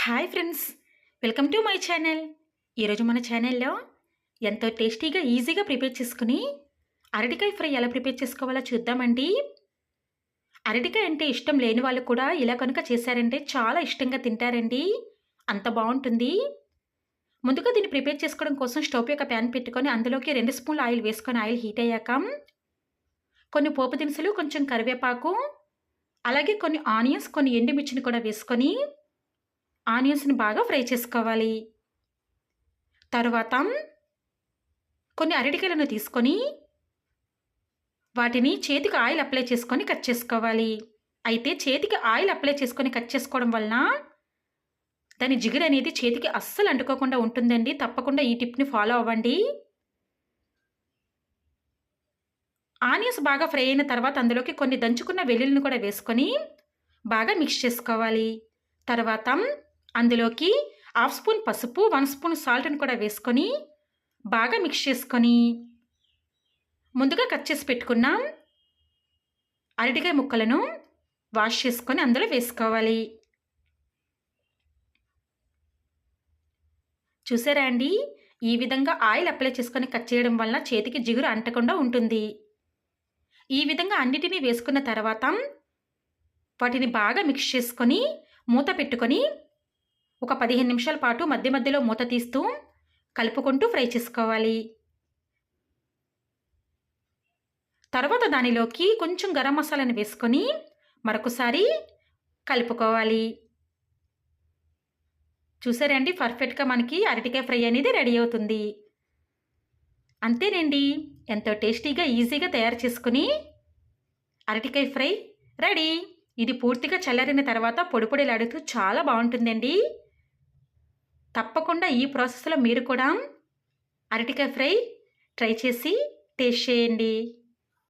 Hi friends, welcome to my channel. ఈరోజు మన ఛానల్లో ఎంతో టేస్టీగా ఈజీగా ప్రిపేర్ చేసుకుని అరటికాయ ఫ్రై ఎలా ప్రిపేర్ చేసుకోవాలో చూద్దామండి. అరటికాయ అంటే ఇష్టం లేని వాళ్ళు కూడా ఇలా కనుక చేశారంటే చాలా ఇష్టంగా తింటారండి. అంత బాగుంటుంది. ముందుగా దీన్ని ప్రిపేర్ చేసుకోవడం కోసం స్టవ్ ఒక ప్యాన్ పెట్టుకొని అందులోకి 2 స్పూన్ల ఆయిల్ వేసుకొని ఆయిల్ హీట్ అయ్యాక కొన్ని పోపు దినుసులు, కొంచెం కరివేపాకు, అలాగే కొన్ని ఆనియన్స్, కొన్ని ఎండుమిర్చిని కూడా వేసుకొని ఆనియన్స్‌ని బాగా ఫ్రై చేసుకోవాలి. తరువాత కొన్ని అరటికాయలను తీసుకొని వాటిని చేతికి ఆయిల్ అప్లై చేసుకొని కట్ చేసుకోవాలి. అయితే చేతికి ఆయిల్ అప్లై చేసుకొని కట్ చేసుకోవడం వలన దాని జిగురు అనేది చేతికి అస్సలు అంటుకోకుండా ఉంటుందండి. తప్పకుండా ఈ టిప్‌ని ఫాలో అవ్వండి. ఆనియన్స్ బాగా ఫ్రై అయిన తర్వాత అందులోకి కొన్ని దంచుకున్న వెల్లుల్లిని కూడా వేసుకొని బాగా మిక్స్ చేసుకోవాలి. తర్వాత అందులోకి హాఫ్ స్పూన్ పసుపు, 1 స్పూన్ సాల్ట్‌ని కూడా వేసుకొని బాగా మిక్స్ చేసుకొని ముందుగా కట్ చేసి పెట్టుకున్న అరటికాయ ముక్కలను వాష్ చేసుకొని అందులో వేసుకోవాలి. చూసారా అండి? ఈ విధంగా ఆయిల్ అప్లై చేసుకొని కట్ చేయడం వలన చేతికి జిగురు అంటకుండా ఉంటుంది. ఈ విధంగా అన్నిటినీ వేసుకున్న తర్వాత వాటిని బాగా మిక్స్ చేసుకొని మూత పెట్టుకొని ఒక 15 నిమిషాల పాటు మధ్య మధ్యలో మూత తీస్తూ కలుపుకుంటూ ఫ్రై చేసుకోవాలి. తర్వాత దానిలోకి కొంచెం గరం మసాలాను వేసుకొని మరొకసారి కలుపుకోవాలి. చూసారండి, పర్ఫెక్ట్‌గా మనకి అరటికాయ ఫ్రై అనేది రెడీ అవుతుంది. అంతేనండి, ఎంతో టేస్టీగా ఈజీగా తయారు చేసుకుని అరటికాయ ఫ్రై రెడీ. ఇది పూర్తిగా చల్లారిన తర్వాత పొడి పొడిలాడుతూ చాలా బాగుంటుందండి. తప్పకుండా ఈ ప్రాసెస్‌లో మీరు కూడా అరటికాయ ఫ్రై ట్రై చేసి టేస్ట్ చేయండి.